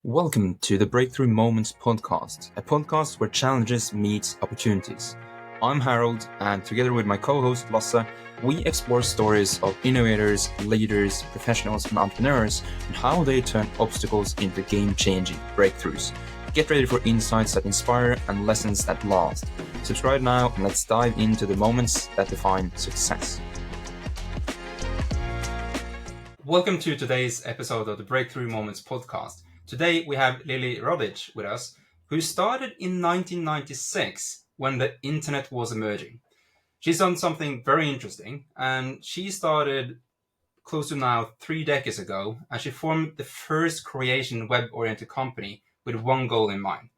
Welcome to the Breakthrough Moments podcast, a podcast where challenges meet opportunities. I'm Harold, and together with my co-host Lasse, we explore stories of innovators, leaders, professionals, and entrepreneurs and how they turn obstacles into game-changing breakthroughs. Get ready for insights that inspire and lessons that last. Subscribe now and let's dive into the moments that define success. Welcome to today's episode of the Breakthrough Moments podcast. Today we have Lili Rodic with us, who started in 1996 when the internet was emerging. She's done something very interesting, and she started close to now 3 decades ago, and she formed the first Croatian web-oriented company with one goal in mind: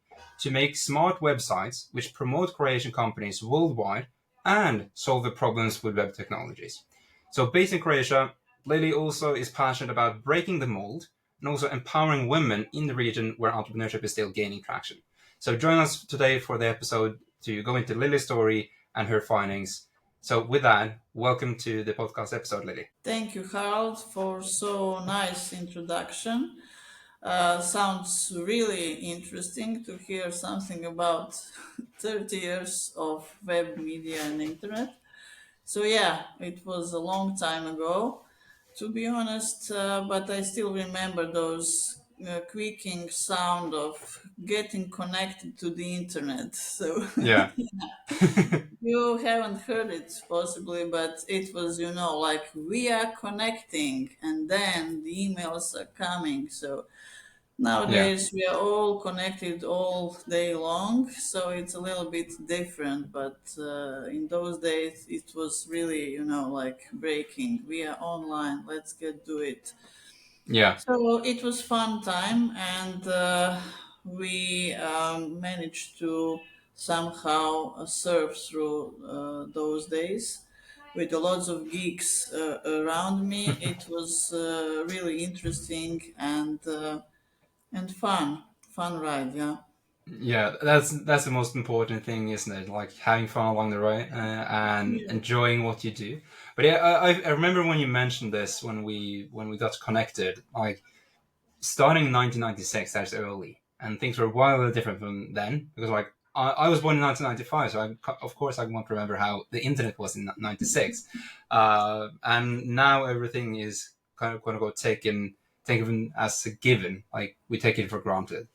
to make smart websites which promote Croatian companies worldwide and solve the problems with web technologies. So based in Croatia, Lili also is passionate about breaking the mold and also empowering women in the region where entrepreneurship is still gaining traction. So join us today for the episode to go into Lili's story and her findings. So with that, welcome to the podcast episode, Lili. Thank you, Harold, for so nice introduction. Sounds really interesting to hear something about 30 years of web media and internet. So yeah, it was a long time ago, to be honest, but I still remember those creaking sound of getting connected to the internet. So Yeah. you haven't heard it possibly, but it was, like we are connecting and then the emails are coming. So Yeah. nowadays we are all connected all day long. So it's a little bit different. But in those days, it was really, like breaking. We are online. Let's get do it. Yeah. So it was fun time, and we managed to somehow surf through those days with a lots of geeks around me. It was really interesting and fun ride. Yeah. Yeah, that's the most important thing, isn't it? Like having fun along the way and Yeah. enjoying what you do. But yeah, I remember when you mentioned this when we got connected, like starting in 1996. That's early, and things were wildly different from then because like I was born in 1995, so of course I want to remember how the internet was in '96, and now everything is kind of quote unquote taken as a given, like we take it for granted.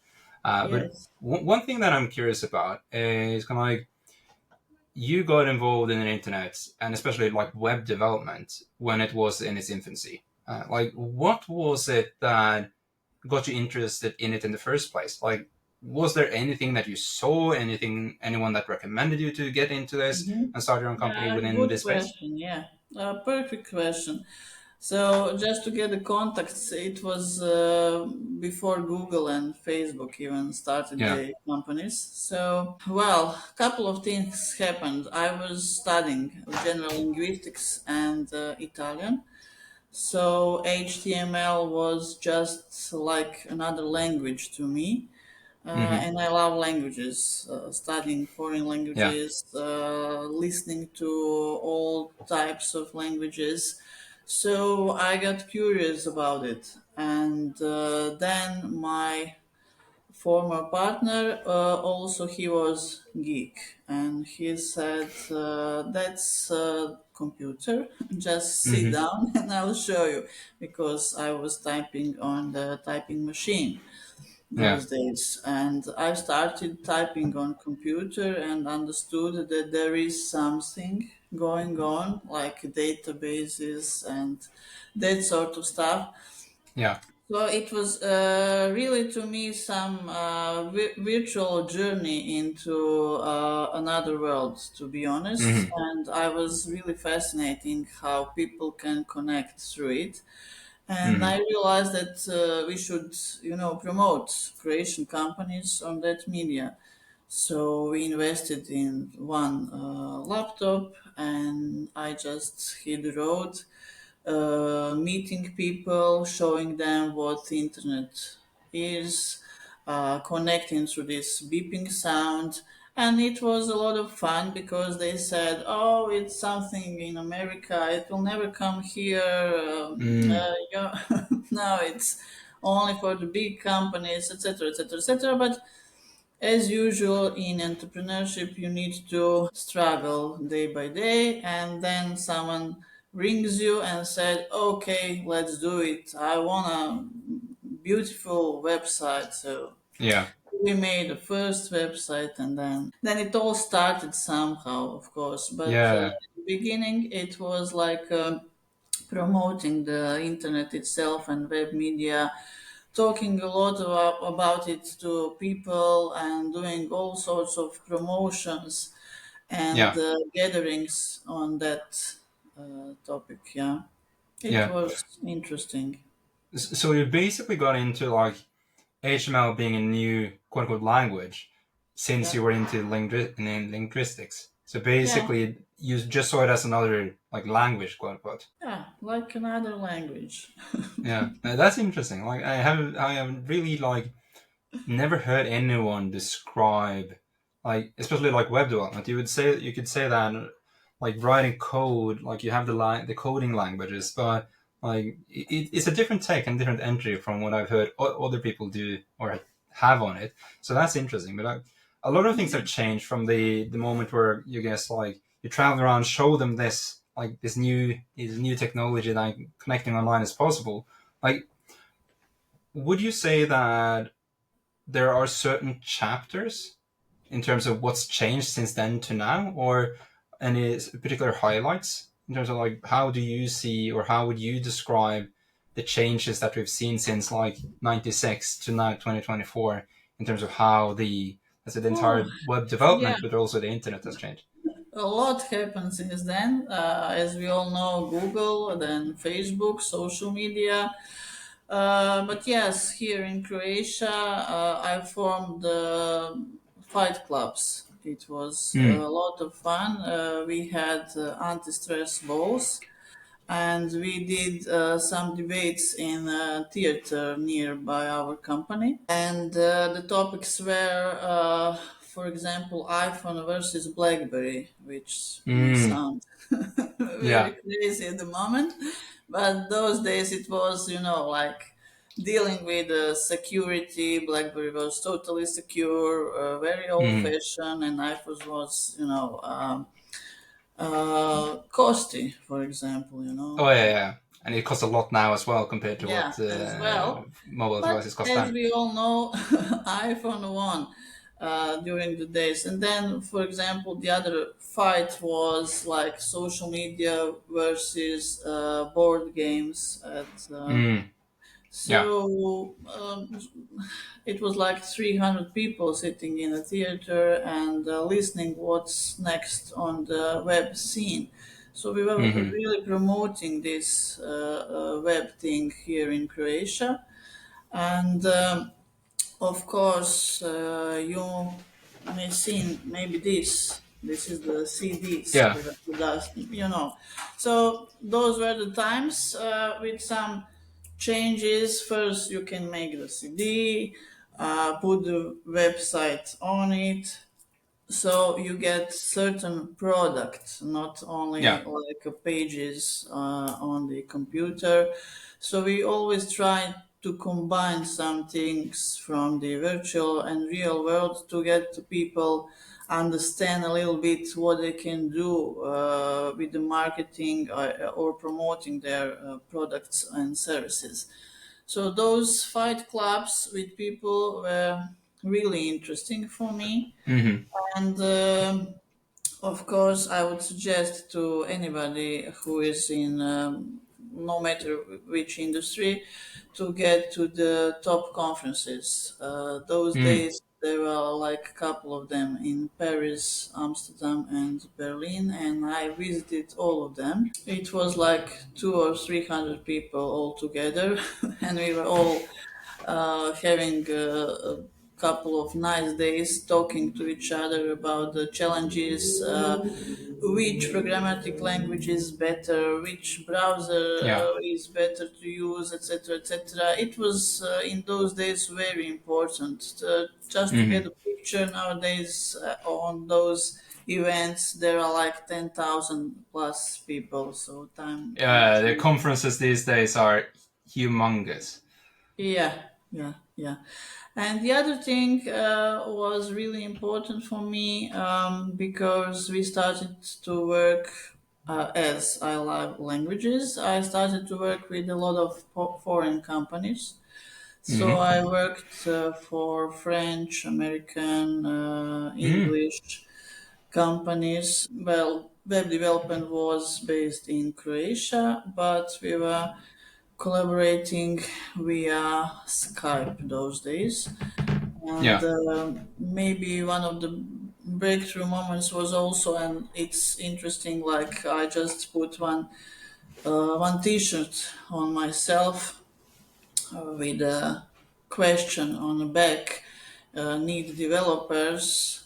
But Yes. one thing that I'm curious about is kind of like you got involved in the internet and especially like web development when it was in its infancy. Like, what was it that got you interested in it in the first place? Like, was there anything that you saw, anyone that recommended you to get into this Hmm. and start your own company Yeah, within good this space? question. Yeah, perfect question. So just to get the context, it was before Google and Facebook even started Yeah. the companies. So, well, a couple of things happened. I was studying general linguistics and Italian. So HTML was just like another language to me. Hmm. And I love languages, studying foreign Yeah. languages, listening to all types of languages. So I got curious about it. And then my former partner, also he was geek. And he said, that's computer, just sit Hmm. down and I'll show you. Because I was typing on the typing machine Yeah. those days, and I started typing on computer and understood that there is something going on like databases and that sort of stuff. Yeah. So it was really to me some virtual journey into another world, to be honest, Hmm. and I was really fascinating how people can connect through it. And Hmm. I realized that we should, promote Croatian companies on that media. So we invested in one laptop, and I just hit the road, meeting people, showing them what the internet is, connecting to this beeping sound. And it was a lot of fun because they said, "Oh, it's something in America. It will never come here." Mm. No, it's only for the big companies, etc., etc., etc. But as usual in entrepreneurship, you need to struggle day by day, and then someone rings you and said, "Okay, let's do it. I want a beautiful website." So Yeah. we made the first website, and then it all started somehow, of course. But Yeah. in the beginning, it was like promoting the internet itself and web media, talking a lot about it to people and doing all sorts of promotions and Yeah. gatherings on that topic. Yeah, it Yeah. was interesting. So you basically got into like HTML being a new quote unquote language since Yeah, you were into linguistics. So yeah, basically, you just saw it as another like language, quote unquote. yeah, like another language. Yeah, that's interesting. Like I have really like never heard anyone describe like especially like web development. You could say that like writing code, like you have the coding languages, but like it's a different take and different entry from what I've heard other people do or have on it. So that's interesting. But a lot of things have changed from the moment where you guess like you travel around, show them this like this new technology that connecting online is possible. Like, would you say that there are certain chapters in terms of what's changed since then to now, or any particular highlights in terms of like how do you see or how would you describe the changes that we've seen since like 96 to now 2024 in terms of how the Oh, entire web yeah, development but also the internet has changed? a lot happened since then. As we all know, Google, then Facebook, social media. But yes, here in Croatia, I formed fight clubs. It was a Mm. lot of fun. We had anti-stress balls, and we did some debates in a theater nearby our company. And the topics were, for example, iPhone versus BlackBerry, which may Mm. sound very Yeah. crazy at the moment, but those days it was, like dealing with security. BlackBerry was totally secure, very Mm. old-fashioned, and iPhone was, costly, for example, Oh yeah, yeah. And it costs a lot now as well compared to Yeah, what as well. mobile But devices cost as then. we all know, iPhone won during the days. And then, for example, the other fight was like social media versus board games. Mm. Yeah. So it was like 300 people sitting in a theater and listening what's next on the web scene. So we were Hmm. really promoting this web thing here in Croatia. And of course, you may seen maybe this. This is the CDs Yeah. with us, So those were the times with some changes. First, you can make the CD, put the website on it, so you get certain products, not only Yeah. like pages on the computer. So we always try to combine some things from the virtual and real world to get the people understand a little bit what they can do with the marketing or promoting their products and services. So those fight clubs with people were really interesting for me. Hmm. And of course, I would suggest to anybody who is in no matter which industry to get to the top conferences. Those Mm. days there were like a couple of them in Paris, Amsterdam, and Berlin, and I visited all of them. It was like 200 or 300 people all together, and we were all having a couple of nice days talking to each other about the challenges, which programmatic language is better, which browser Yeah. is better to use, etc., etc. It was in those days very important just to get Hmm. a picture. Nowadays, on those events, there are like 10,000 plus people, so time The flies. conferences these days are humongous. Yeah, yeah, yeah. And the other thing was really important for me because we started to work as I love languages. I started to work with a lot of foreign companies. So Mm-hmm. I worked for French, American, Mm. English companies. Well, web development was based in Croatia, but we were collaborating via Skype those days. And Yeah. maybe one of the breakthrough moments was also, and it's interesting. Like I just put one T-shirt on myself with a question on the back. Need developers,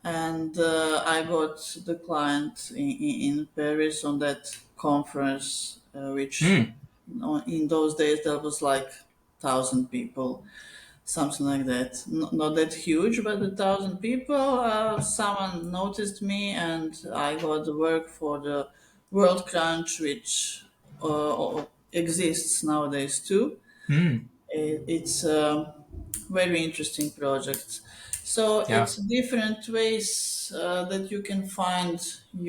and I got the client in Paris on that conference, which Mm. in those days there was like 1,000 people, something like that. Not that huge, but 1,000 people. Someone noticed me, and I got the work for the World Crunch, which exists nowadays too. Mm. It's a very interesting project. So Yeah. it's different ways that you can find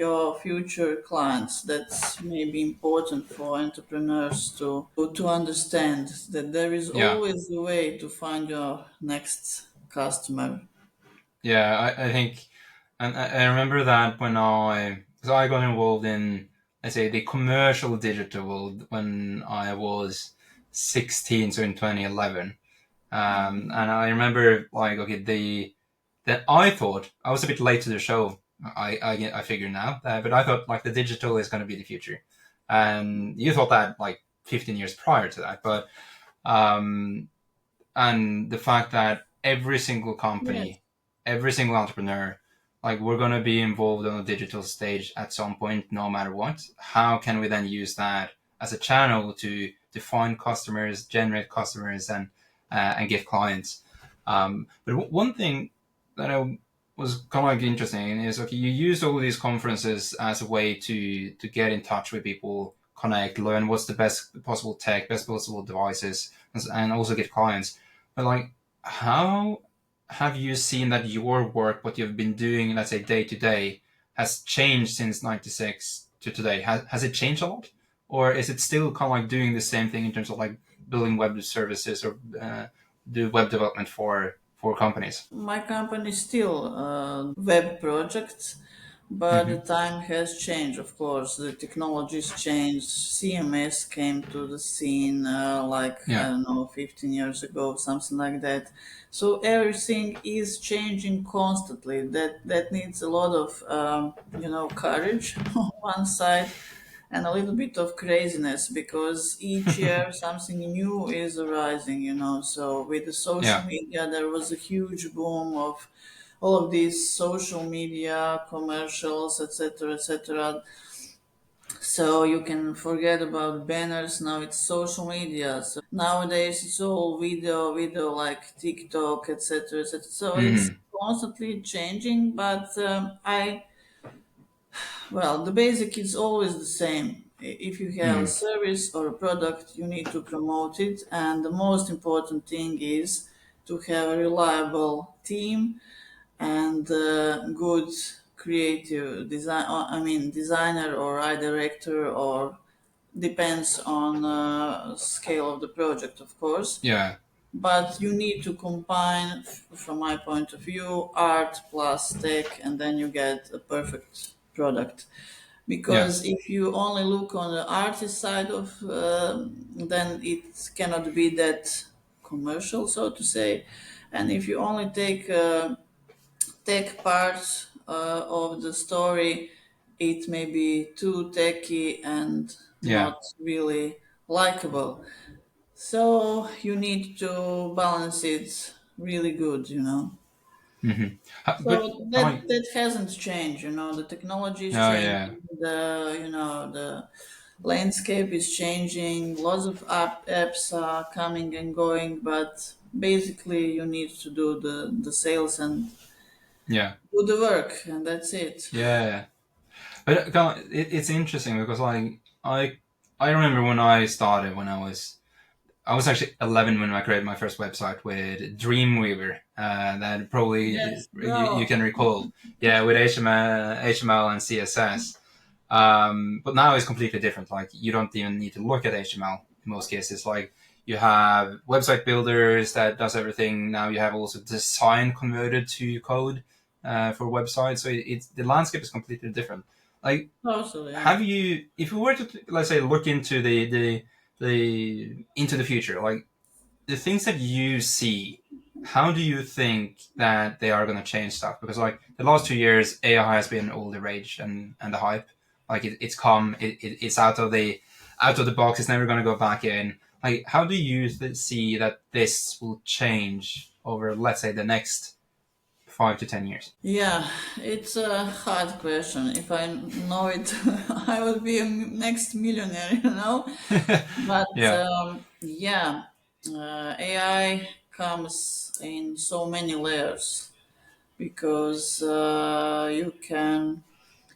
your future clients. That's maybe important for entrepreneurs to understand that there is Yeah. always a way to find your next customer. Yeah. I think, and I remember that when so I got involved in, let's say, the commercial digital world when I was 16, so in 2011. And I remember like, okay, that I thought I was a bit late to the show. I figure now, but I thought like the digital is going to be the future, and you thought that like 15 years prior to that. But um, and the fact that every single Yes. company, every single entrepreneur, like we're going to be involved on a digital stage at some point, no matter what. How can we then use that as a channel to find customers, generate customers, and get clients? But one thing that I was kind of like interesting is, okay, you used all these conferences as a way to get in touch with people, connect, learn what's the best possible tech, best possible devices, and also get clients. But like, how have you seen that your work, what you've been doing, let's say day to day, has changed since '96 to today? Has it changed a lot, or is it still kind of like doing the same thing in terms of like building web services or do web development for companies? My company still web projects, but the Mm-hmm. time has changed. Of course, the technologies changed. CMS came to the scene like I Yeah. don't know, 15 years ago, something like that. So everything is changing constantly. That needs a lot of courage on one side and a little bit of craziness because each year something new is arising, So with the social Yeah. media, there was a huge boom of all of these social media commercials, etc., etc. So you can forget about banners. Now it's social media. So nowadays it's all video like TikTok, etc., etc. So it's Mm-hmm. constantly changing. But the basic is always the same. If you have a Mm-hmm. service or a product, you need to promote it. And the most important thing is to have a reliable team and good creative design. I mean, designer or art director, or depends on scale of the project, of course. Yeah. But you need to combine, from my point of view, art plus tech, and then you get a perfect product Yeah. because if you only look on the artist side of then it cannot be that commercial, so to say. And if you only take tech part of the story, it may be too techy and Yeah. not really likable. So you need to balance it really good. Mm-hmm. So But that like, that hasn't changed. The technology is oh yeah. changing. The landscape is changing. Lots of apps are coming and going, but basically you need to do the sales and Yeah. do the work, and that's it. Yeah. But it's interesting because like I remember when I started when I was I was actually 11 when I created my first website with Dreamweaver. That probably Yes, you bro. can recall. Yeah, with HTML and CSS. But now it's completely different. Like you don't even need to look at HTML in most cases. Like you have website builders that does everything. Now you have also design converted to code for websites. So it's the landscape is completely different. Like, Totally, yeah. have you, if we were to, let's say, look into the into the future, like the things that you see, how do you think that they are going to change stuff? Because like the last 2 years, AI has been all the rage and the hype. Like it's come, it's out of the box. It's never going to go back in. Like, how do you see that this will change over, let's say, the next 5 to 10 years? Yeah, it's a hard question. If I know it, I would be a next millionaire, you know? But Yeah. yeah, AI comes in so many layers because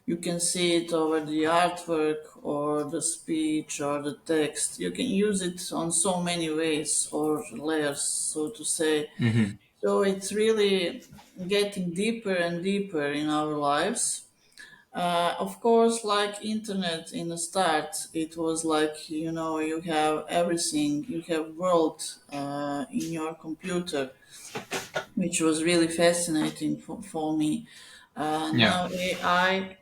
you can see it over the artwork or the speech or the text. You can use it on so many ways or layers, so to say. Hmm. So it's really getting deeper and deeper in our lives. Of course, like internet in the start, it was like you have everything, you have world in your computer, which was really fascinating for me. Yeah. Now AI,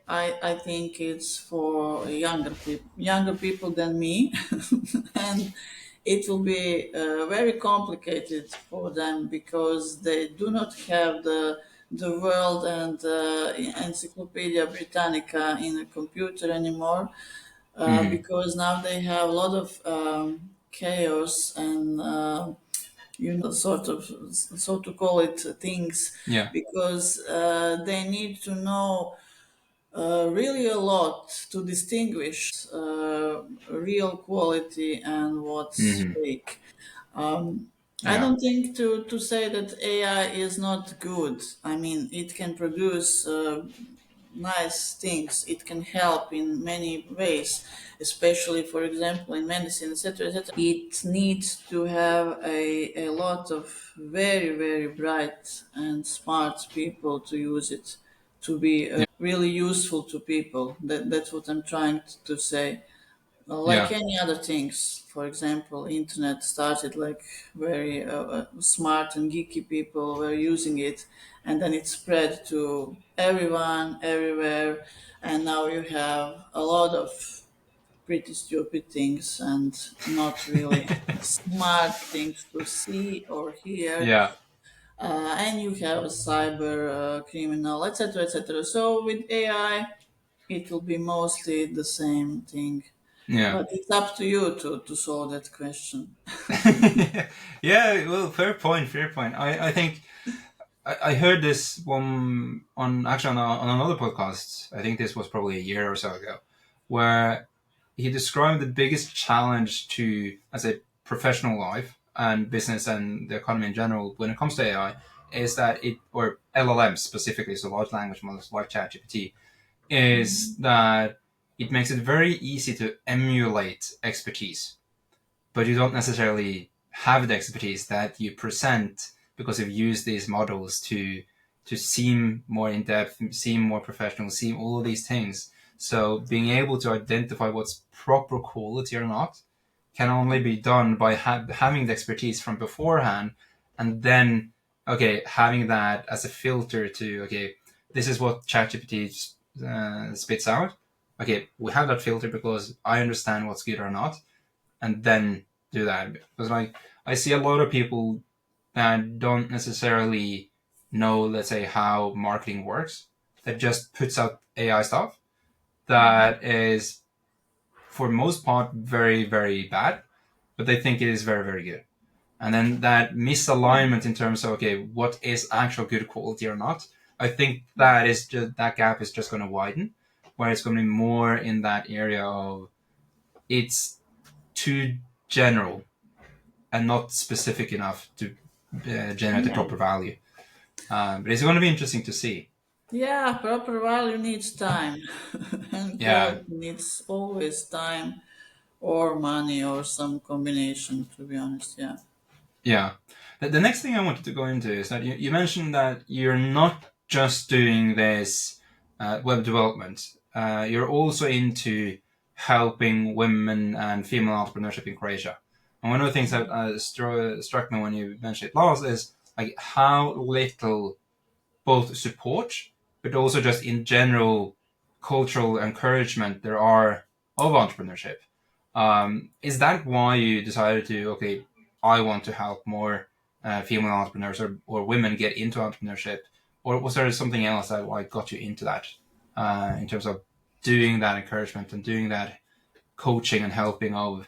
I think it's for younger people than me, and it will be very complicated for them because they do not have the world and Encyclopedia Britannica in a computer anymore, Hmm. because now they have a lot of chaos and sort of, so to call it, things, Yeah. because they need to know really a lot to distinguish real quality and what's Hmm. fake. Um, I Yeah. don't think to say that AI is not good. I mean, it can produce nice things. It can help in many ways, especially, for example, in medicine, etc., etc. It needs to have a lot of very, very bright and smart people to use it to be Yeah. really useful to people. That's what I'm trying to say. Like Yeah. any other things, for example, internet started like very smart and geeky people were using it, and then it spread to everyone, everywhere, and now you have a lot of pretty stupid things and not really smart things to see or hear, Yeah. and you have a cyber criminal, etc., etc. So with AI, it will be mostly the same thing, Yeah. but it's up to you to solve that question. Yeah, well, fair point, fair point. I think I heard this one on actually on another podcast. I think this was probably a year or so ago, where he described the biggest challenge to, as a professional life and business and the economy in general when it comes to AI is that or LLMs specifically, so large language models like ChatGPT, is that it makes it very easy to emulate expertise, but you don't necessarily have the expertise that you present because you've used these models to seem more in depth, seem more professional, seem all of these things. So being able to identify what's proper quality or not can only be done by having the expertise from beforehand, and then okay, having that as a filter to okay, this is what ChatGPT spits out. Okay, we have that filter because I understand what's good or not, and then do that. Because like I see a lot of people that don't necessarily know, let's say, how marketing works, that just puts out AI stuff that is for most part very, very bad, but they think it is very, very good. And then that misalignment in terms of okay, what is actual good quality or not, I think that gap is just going to widen, where it's going to be more in that area of it's too general and not specific enough to generate the Yeah, proper value. But it's going to be interesting to see. yeah. Proper value needs time, and Yeah, quality needs always time. or money or some combination, to be honest. Yeah. Yeah. The next thing I wanted to go into is that you mentioned that you're not just doing this web development. You're also into helping women and female entrepreneurship in Croatia. And one of the things that struck me when you mentioned it last is like how little both support, but also just in general cultural encouragement there are of entrepreneurship. Is that why you decided to, okay, I want to help more female entrepreneurs or women get into entrepreneurship? Or was there something else that like got you into that in terms of doing that encouragement and doing that coaching and helping of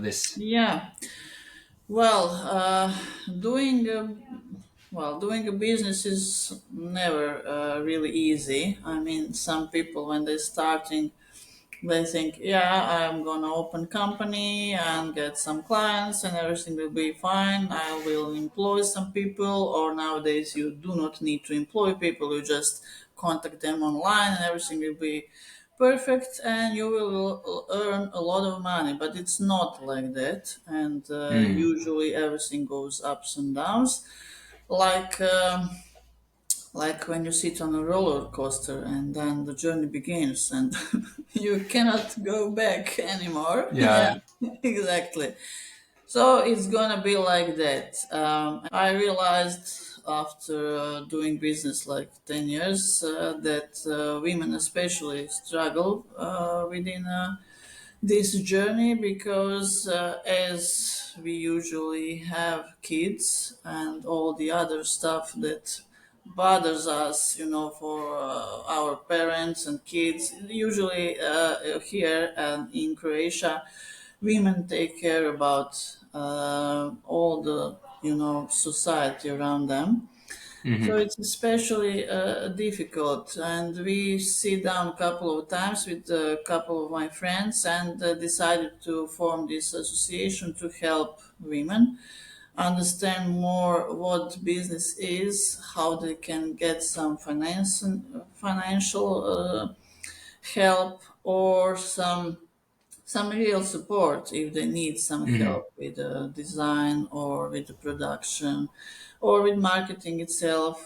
this? Yeah. Well, doing doing a business is never really easy. I mean, some people when they're starting, they think, yeah, I'm gonna open company and get some clients and everything will be fine. I will employ some people, or nowadays you do not need to employ people. You just contact them online and everything will be perfect and you will earn a lot of money. But it's not like that, and Mm. usually everything goes ups and downs. Like. Like when you sit on a roller coaster and then the journey begins and you cannot go back anymore. Yeah, Yeah. exactly. So it's gonna be like that. I realized after doing business like 10 years that women especially struggle within this journey because as we usually have kids and all the other stuff that bothers us, for our parents and kids, usually here in Croatia, women take care about all the, society around them. So Hmm. it's especially difficult, and we sit down a couple of times with a couple of my friends and decided to form this association to help women understand more what business is, how they can get some financial help, or some real support if they need some Hmm. help with the design or with the production or with marketing itself.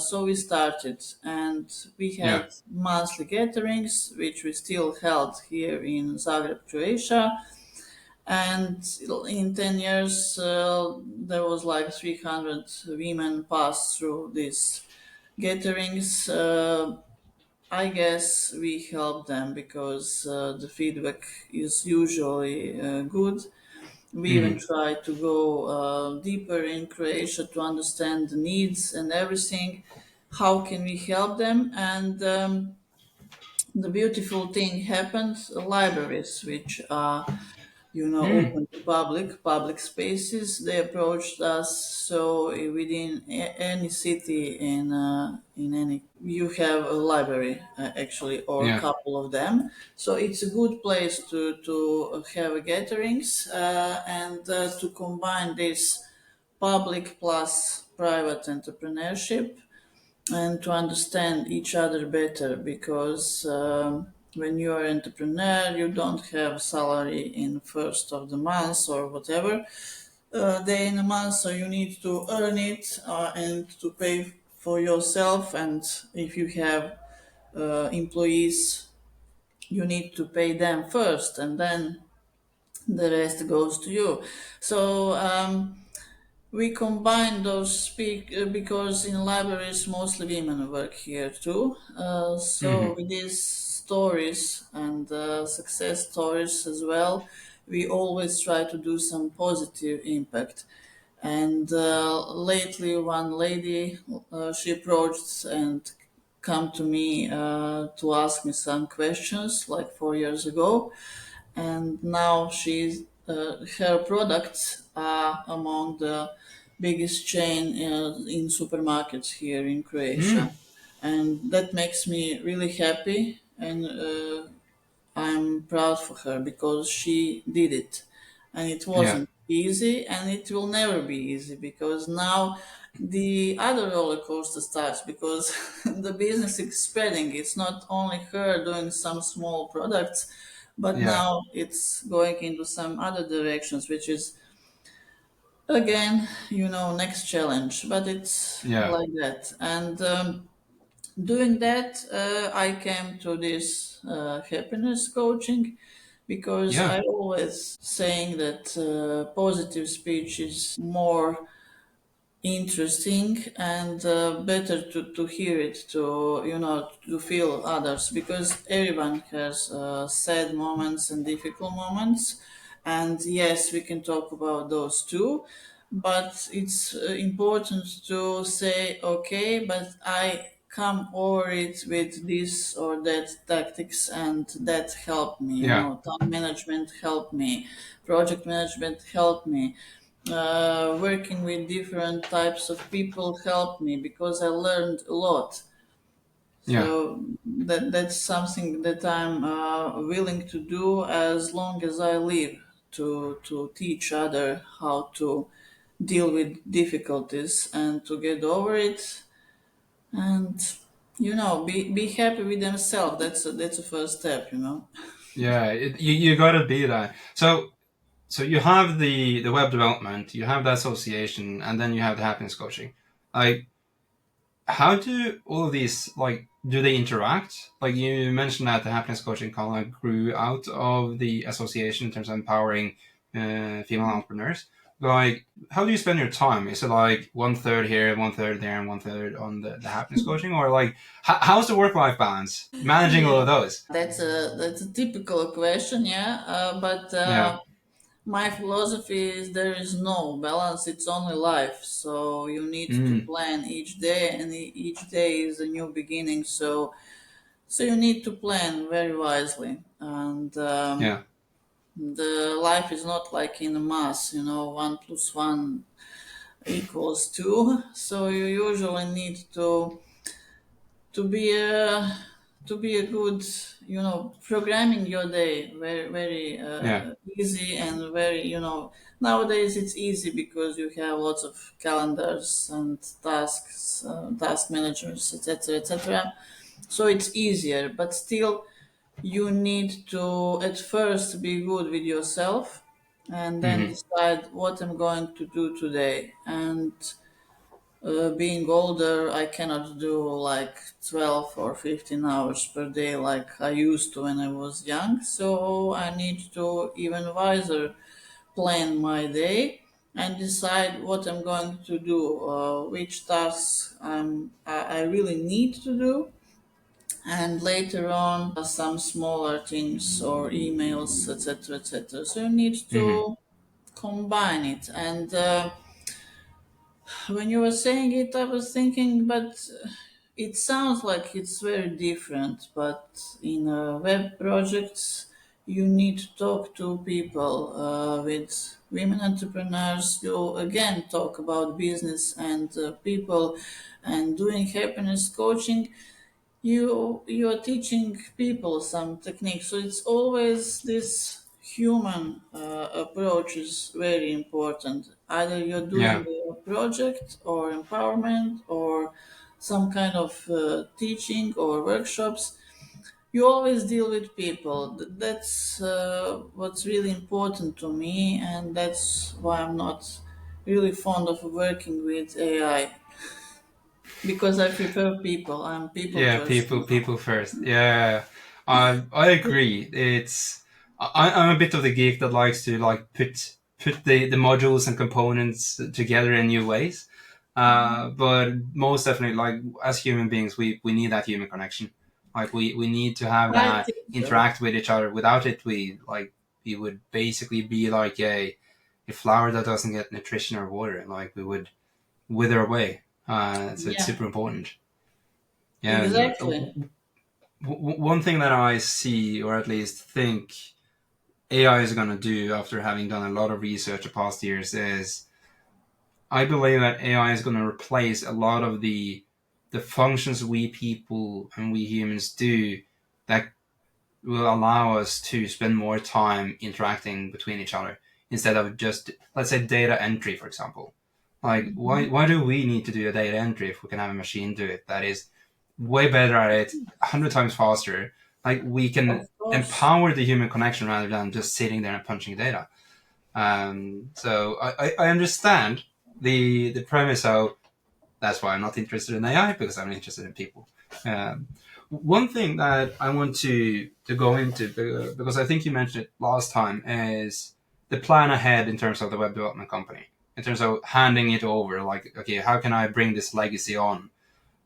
So we started, and we Yeah. had monthly gatherings, which we still held here in Zagreb, Croatia. And in 10 years, there was like 300 women passed through these gatherings. I guess we help them because the feedback is usually good. We even Hmm. try to go deeper in Croatia to understand the needs and everything. How can we help them? And the beautiful thing happened, libraries, which are Mm. open to public spaces. They approached us. So within any city in any, you have a library actually, or a Yeah. couple of them. So it's a good place to have gatherings and to combine this public plus private entrepreneurship and to understand each other better because when you are entrepreneur you don't have salary in first of the month or whatever day in a month, so you need to earn it and to pay for yourself, and if you have employees you need to pay them first and then the rest goes to you. So we combine those because in libraries mostly women work here too. So Hmm. with these stories and success stories as well, we always try to do some positive impact. And lately, one lady she approached and come to me to ask me some questions like 4 years ago, and now her products are among the biggest chain in supermarkets here in Croatia, Mm. and that makes me really happy, and I'm proud for her because she did it, and it Yeah. wasn't easy, and it will never be easy because now the other roller coaster starts because the business is spreading. It's not only her doing some small products, But Yeah. now it's going into some other directions, which is again, next challenge. But it's Yeah. like that. And doing that, I came to this happiness coaching because Yeah. I always saying that positive speech is more interesting and better to hear it, to to feel others, because everyone has sad moments and difficult moments, and yes, we can talk about those too, but it's important to say, okay, but I come over it with this or that tactics, and that helped me, Yeah. time management helped me, project management helped me, working with different types of people helped me because I learned a lot. Yeah. So that's something that I'm willing to do as long as I live, to teach other how to deal with difficulties and to get over it, and be happy with themselves. That's a first step. Yeah. You gotta be that. So you have the web development, you have the association, and then you have the happiness coaching. Like, how do all of these, like, do they interact? Like, you mentioned that the happiness coaching kind of grew out of the association in terms of empowering female entrepreneurs. Like, how do you spend your time? Is it like one third here, one third there, and one third on the happiness coaching, or like how's the work life balance managing all Yeah, of those? that's a typical question, yeah. But Yeah. my philosophy is there is no balance, it's only life. So you need to Mm. plan each day, and each day is a new beginning. So you need to plan very wisely. And Yeah. the life is not like in a mass, 1 plus 1 equals 2. So you usually need to be a to be a good, programming your day very very Yeah. easy, and very, nowadays it's easy because you have lots of calendars and tasks, task managers, etc., etc. So it's easier, but still you need to at first be good with yourself, and then Hmm. decide what I'm going to do today. And being older, I cannot do like 12 or 15 hours per day like I used to when I was young. So I need to even wiser plan my day and decide what I'm going to do, which tasks I really need to do, and later on some smaller things or emails, etc., etc. So you need Hmm. to combine it. And when you were saying it, I was thinking, but it sounds like it's very different. But in web projects, you need to talk to people. With women entrepreneurs, you again talk about business and people, and doing happiness coaching, you're teaching people some techniques. So it's always this human approach is very important. Either you're doing Yeah. a project or empowerment or some kind of teaching or workshops, you always deal with people. That's what's really important to me, and that's why I'm not really fond of working with AI, because I prefer people. I'm a people Yeah, person. people first. Yeah, I agree. I'm a bit of the geek that likes to like put the modules and components together in new ways. But most definitely, like as human beings, we need that human connection. Like we need to have I that think so. interact with each other. Without it, we would basically be like a flower that doesn't get nutrition or water. Like we would wither away. So it's Yeah, super important. Yeah, exactly. one thing that I see, or at least think, AI is going to do after having done a lot of research the past years is I believe that AI is going to replace a lot of the functions we people and we humans do that will allow us to spend more time interacting between each other instead of just, let's say, data entry, for example. Like, why do we need to do a data entry if we can have a machine do it that is way better at it, 100 times faster, like we can Of course. empower the human connection rather than just sitting there and punching data. So I understand the premise of that's why I'm not interested in AI because I'm interested in people. Um, One thing that I want to go into because I think you mentioned it last time is the plan ahead in terms of the web development company, in terms of handing it over. Like, okay, how can I bring this legacy on?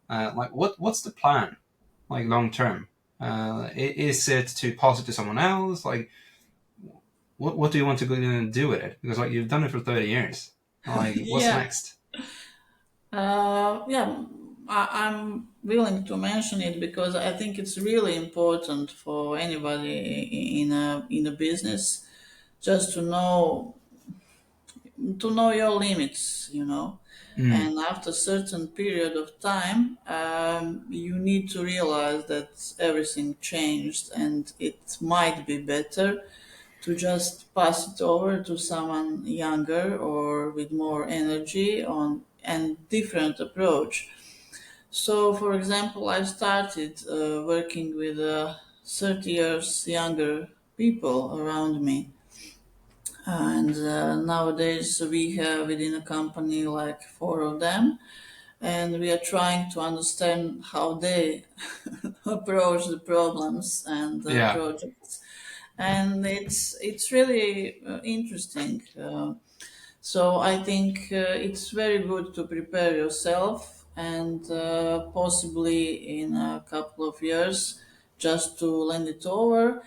Like, what's the plan? Like long term, is it to pass it to someone else? Like, what do you want to go and do with it? Because like you've done it for 30 years. Like, what's Yeah. next? Yeah, I'm willing to mention it because I think it's really important for anybody in a business just to know your limits, Mm, and after a certain period of time, you need to realize that everything changed and it might be better to just pass it over to someone younger or with more energy on and different approach. So, for example, I started working with 30 years younger people around me, and nowadays we have within a company like four of them, and we are trying to understand how they approach the problems and the yeah. projects, and it's really interesting. So I think it's very good to prepare yourself and possibly in a couple of years just to lend it over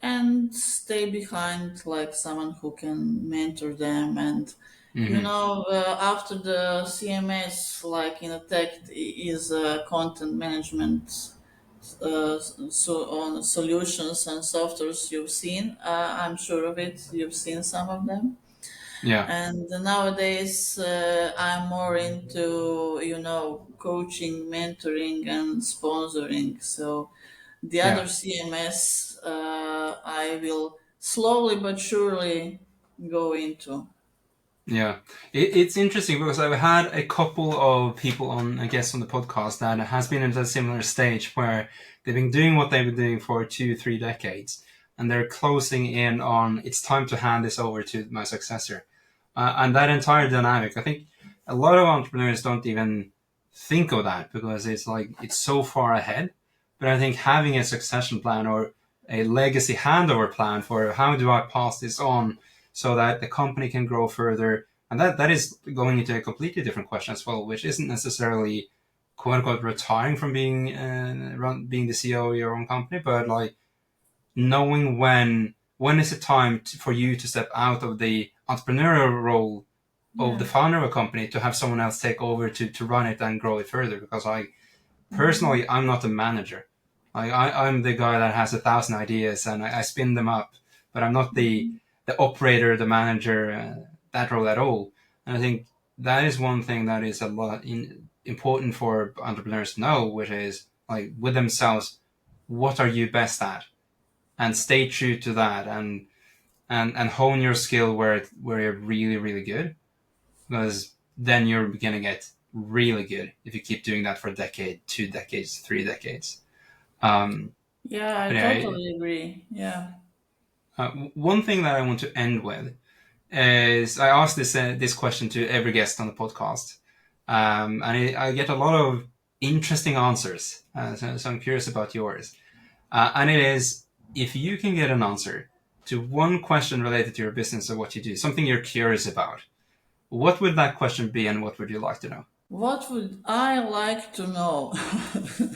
and stay behind like someone who can mentor them. And Hmm. after the CMS, like in a tech, is content management, so on solutions and softwares you've seen. I'm sure of it. You've seen some of them. Yeah. And nowadays, I'm more into, coaching, mentoring, and sponsoring. So the Yeah. other CMS, I will slowly but surely go into. Yeah, it's interesting because I've had a couple of people on, I guess, on the podcast that has been at a similar stage where they've been doing what they've been doing for 2, 3 decades, and they're closing in on it's time to hand this over to my successor, and that entire dynamic. I think a lot of entrepreneurs don't even think of that because it's like it's so far ahead. But I think having a succession plan or a legacy handover plan for how do I pass this on so that the company can grow further. And that is going into a completely different question as well, which isn't necessarily quote unquote retiring from being the CEO of your own company, but like knowing when is it time for you to step out of the entrepreneurial role of the Yeah. founder of a company to have someone else take over to run it and grow it further. Because I Hmm. personally, I'm not a manager. I'm the guy that has 1,000 ideas and I spin them up, but I'm not the operator, the manager, that role at all. And I think that is one thing that is a lot important for entrepreneurs to know, which is like with themselves, what are you best at, and stay true to that, and hone your skill where you're really really good, because then you're gonna get really good if you keep doing that for a decade, 2 decades, 3 decades. Um, Yeah, I but yeah, totally agree. Yeah. one thing that I want to end with is I asked this question to every guest on the podcast, and I get a lot of interesting answers. So I'm curious about yours, and it is if you can get an answer to one question related to your business or what you do, something you're curious about. What would that question be, and what would you like to know? What would I like to know?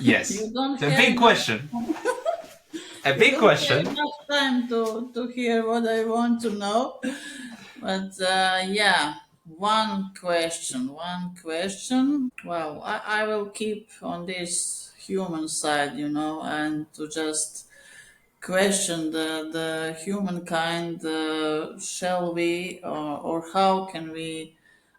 Yes, you don't it's a have big enough. question. A You big don't have question. enough time to hear what I want to know. But yeah, one question. One question. Well, I will keep on this human side, and to just question the humankind. Shall we, or how can we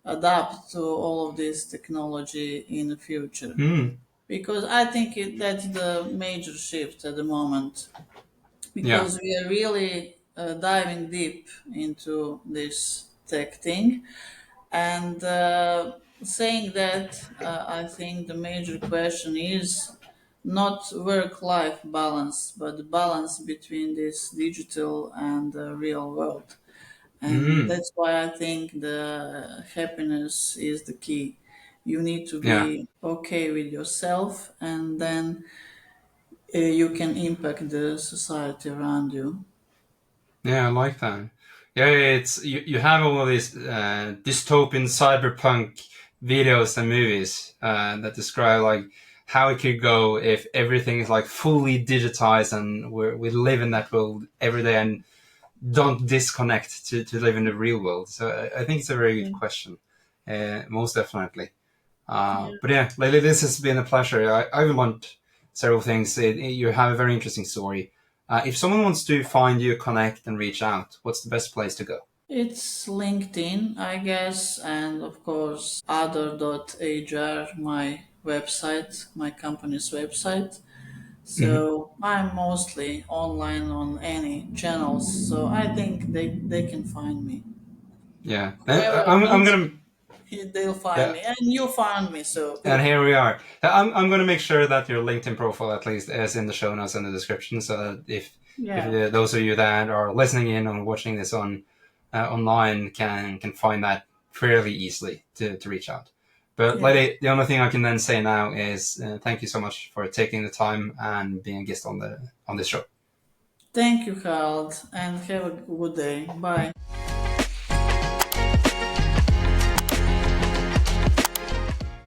adapt to all of this technology in the future? Hmm. Because I think that's the major shift at the moment, Yeah. because we are really diving deep into this tech thing. And saying that, I think the major question is not work-life balance, but the balance between this digital and the real world. And Mm, that's why I think the happiness is the key. You need to yeah. be okay with yourself, and then you can impact the society around you. Yeah, I like that. Yeah, it's you have all of these dystopian cyberpunk videos and movies that describe like how it could go if everything is like fully digitized and we live in that world every day and don't disconnect to live in the real world. So I think it's a very good Yeah. question, most definitely. Yeah. But yeah, Lily, this has been a pleasure. I've learned several things. You have a very interesting story. If someone wants to find you, connect, and reach out, what's the best place to go? It's LinkedIn, I guess, and of course, other.hr, my website, my company's website. Hmm. So I'm mostly online on any channels, so I think they can find me. Yeah, Whoever I'm needs gonna. me, they'll find Yeah, me, and you found me, so and good. here we are. I'm gonna make sure that your LinkedIn profile at least is in the show notes and the description, so that if Yeah, those of you that are listening in or watching this on online can find that fairly easily to reach out. But yeah. Lady, the only thing I can then say now is thank you so much for taking the time and being a guest on this show. Thank you, Harold, and have a good day. Bye.